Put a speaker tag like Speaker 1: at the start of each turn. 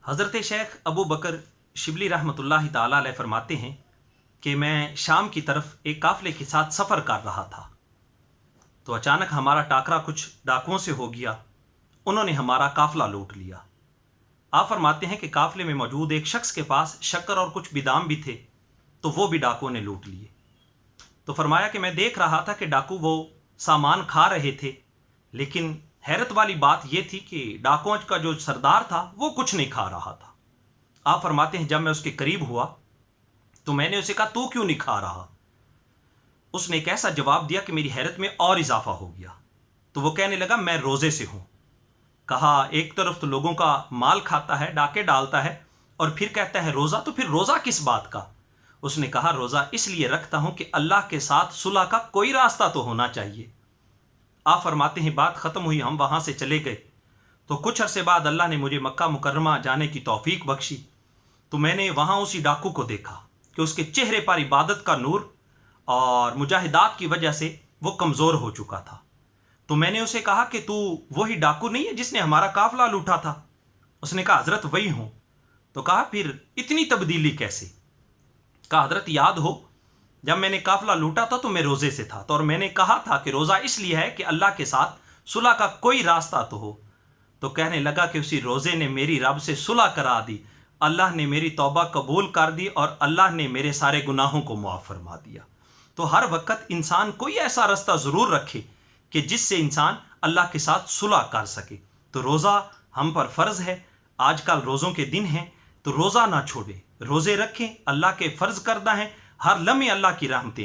Speaker 1: حضرت شیخ ابو بکر شبلی رحمۃ اللہ تعالیٰ علیہ فرماتے ہیں کہ میں شام کی طرف ایک قافلے کے ساتھ سفر کر رہا تھا تو اچانک ہمارا ٹاکرا کچھ ڈاکوؤں سے ہو گیا. انہوں نے ہمارا قافلہ لوٹ لیا. آپ فرماتے ہیں کہ قافلے میں موجود ایک شخص کے پاس شکر اور کچھ بادام بھی تھے تو وہ بھی ڈاکوؤں نے لوٹ لیے. تو فرمایا کہ میں دیکھ رہا تھا کہ ڈاکو وہ سامان کھا رہے تھے، لیکن حیرت والی بات یہ تھی کہ ڈاکوؤں کا جو سردار تھا وہ کچھ نہیں کھا رہا تھا. آپ فرماتے ہیں جب میں اس کے قریب ہوا تو میں نے اسے کہا تو کیوں نہیں کھا رہا؟ اس نے ایک ایسا جواب دیا کہ میری حیرت میں اور اضافہ ہو گیا. تو وہ کہنے لگا میں روزے سے ہوں. کہا ایک طرف تو لوگوں کا مال کھاتا ہے، ڈاکے ڈالتا ہے، اور پھر کہتا ہے روزہ، تو پھر روزہ کس بات کا؟ اس نے کہا روزہ اس لیے رکھتا ہوں کہ اللہ کے ساتھ صلح کا کوئی راستہ تو ہونا چاہیے. آپ فرماتے ہیں بات ختم ہوئی، ہم وہاں سے چلے گئے تو کچھ عرصے بعد اللہ نے مجھے مکہ مکرمہ جانے کی توفیق بخشی. تو میں نے وہاں اسی ڈاکو کو دیکھا کہ اس کے چہرے پر عبادت کا نور اور مجاہدات کی وجہ سے وہ کمزور ہو چکا تھا. تو میں نے اسے کہا کہ تو وہی ڈاکو نہیں ہے جس نے ہمارا قافلہ لوٹا تھا؟ اس نے کہا حضرت وہی ہوں. تو کہا پھر اتنی تبدیلی کیسے؟ کہا حضرت یاد ہو جب میں نے قافلہ لوٹا تھا تو میں روزے سے تھا، تو اور میں نے کہا تھا کہ روزہ اس لیے ہے کہ اللہ کے ساتھ صلح کا کوئی راستہ تو ہو. تو کہنے لگا کہ اسی روزے نے میری رب سے صلح کرا دی، اللہ نے میری توبہ قبول کر دی اور اللہ نے میرے سارے گناہوں کو معاف فرما دیا. تو ہر وقت انسان کوئی ایسا راستہ ضرور رکھے کہ جس سے انسان اللہ کے ساتھ صلح کر سکے. تو روزہ ہم پر فرض ہے. آج کل روزوں کے دن ہیں تو روزہ نہ چھوڑیں، روزے رکھیں، اللہ کے فرض کردہ ہیں، ہر لمحے اللہ کی رحمتیں